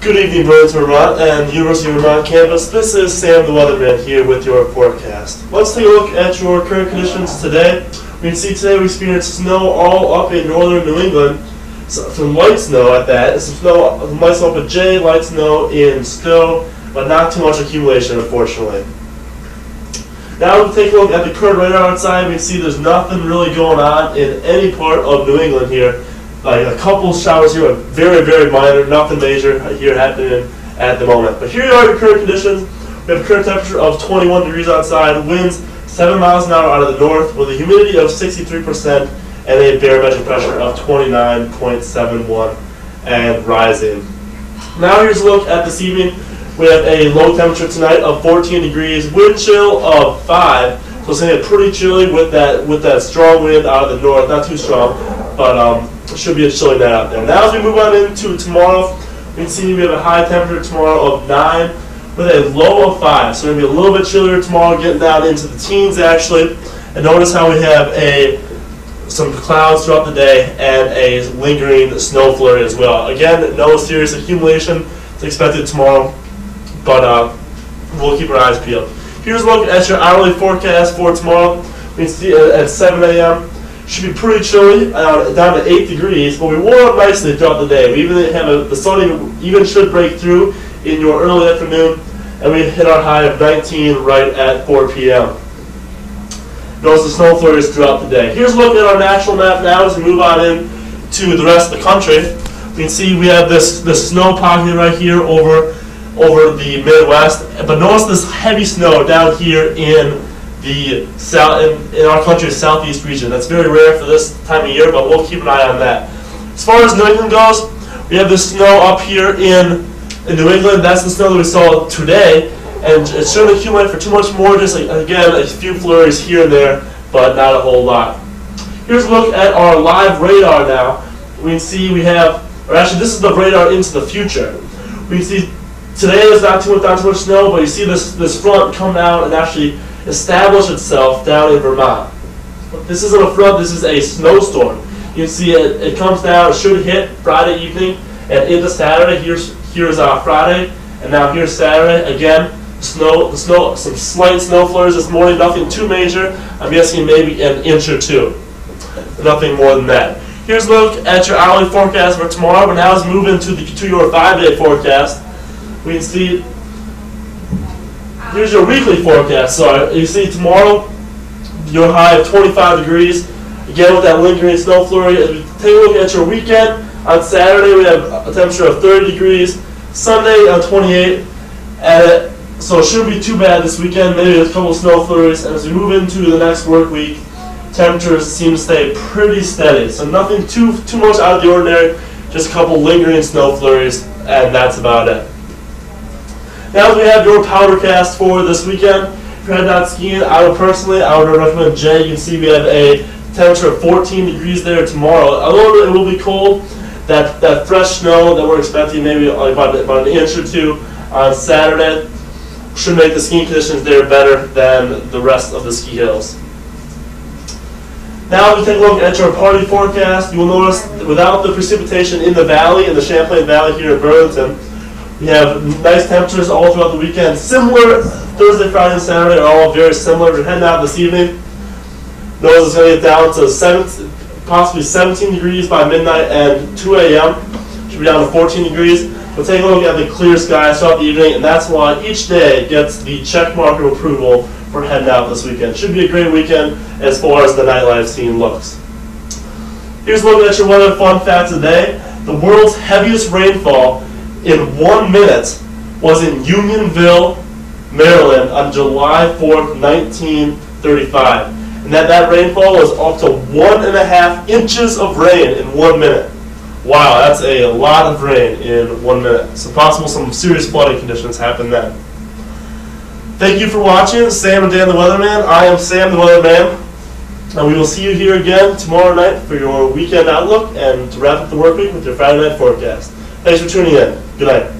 Good evening, Burlington, Vermont, and University of Vermont campus. This is Sam the Weatherman here with your forecast. Let's take a look at your current conditions today. We can see today we experienced snow all up in northern New England. Some light snow at that, and some snow, light snow up at Jay, light snow in Stowe, but not too much accumulation, unfortunately. Now we take a look at the current radar outside. We can see there's nothing really going on in any part of New England here. Like a couple showers here, but very, very minor, nothing major here happening at the moment. But here are your current conditions. We have a current temperature of 21 degrees outside, winds 7 miles an hour out of the north with a humidity of 63% and a barometric pressure of 29.71 and rising. Now here's a look at this evening. We have a low temperature tonight of 14 degrees, wind chill of 5. So it's going to get pretty chilly with that strong wind out of the north. Not too strong, but should be a chilly night out there. Now as we move on into tomorrow, we can see we have a high temperature tomorrow of 9 with a low of 5. So we're going to be a little bit chillier tomorrow, getting down into the teens actually. And notice how we have some clouds throughout the day and a lingering snow flurry as well. Again, no serious accumulation is expected tomorrow, but we'll keep our eyes peeled. Here's a look at your hourly forecast for tomorrow. We can see at 7 a.m. should be pretty chilly, down to 8 degrees, but we warm up nicely throughout the day. We even have the sun even should break through in your early afternoon, and we hit our high of 19 right at 4 p.m. Notice the snow flurries throughout the day. Here's a look at our national map now as we move on in to the rest of the country. We can see we have this snow pocket right here over the Midwest, but notice this heavy snow down here in our country's southeast region. That's very rare for this time of year, but we'll keep an eye on that. As far as New England goes, we have this snow up here in New England. That's the snow that we saw today, and it shouldn't accumulate for too much more. Just again, a few flurries here and there, but not a whole lot. Here's a look at our live radar now. We can see we have, or actually this is the radar into the future. We can see today there's not too much snow, but you see this front come down and actually establish itself down in Vermont. This isn't a front, this is a snowstorm. You can see it comes down, it should hit Friday evening and into Saturday. Here's Friday, and now here's Saturday. Again, some slight snow flurries this morning, nothing too major. I'm guessing maybe an inch or two. Nothing more than that. Here's a look at your hourly forecast for tomorrow, but now let's move into your 5-day forecast. We can see here's your weekly forecast. So you see tomorrow, your high of 25 degrees. Again, with that lingering snow flurry. As we take a look at your weekend, on Saturday we have a temperature of 30 degrees. Sunday on 28. So it shouldn't be too bad this weekend. Maybe a couple of snow flurries. And as we move into the next work week, temperatures seem to stay pretty steady. So nothing too much out of the ordinary. Just a couple lingering snow flurries, and that's about it. Now we have your powdercast for this weekend. If you're heading out skiing, I would recommend Jay. You can see we have a temperature of 14 degrees there tomorrow. Although it will be cold, that fresh snow that we're expecting, maybe like about an inch or two on Saturday, should make the skiing conditions there better than the rest of the ski hills. Now if we take a look at your party forecast, you will notice without the precipitation in the valley, in the Champlain Valley here in Burlington, we have nice temperatures all throughout the weekend. Similar, Thursday, Friday, and Saturday are all very similar. We're heading out this evening. Notice it's going to get down to possibly 17 degrees by midnight and 2 a.m. Should be down to 14 degrees. We'll take a look at the clear skies throughout the evening, and that's why each day gets the check mark of approval for heading out this weekend. Should be a great weekend as far as the nightlife scene looks. Here's looking at your weather fun facts today. The world's heaviest rainfall in 1 minute was in Unionville, Maryland on July 4th, 1935. And that rainfall was up to 1.5 inches of rain in 1 minute. Wow, that's a lot of rain in 1 minute. So possible some serious flooding conditions happen then. Thank you for watching Sam and Dan the Weatherman. I am Sam the Weatherman. And we will see you here again tomorrow night for your weekend outlook and to wrap up the work week with your Friday night forecast. Thanks for tuning in. Good night.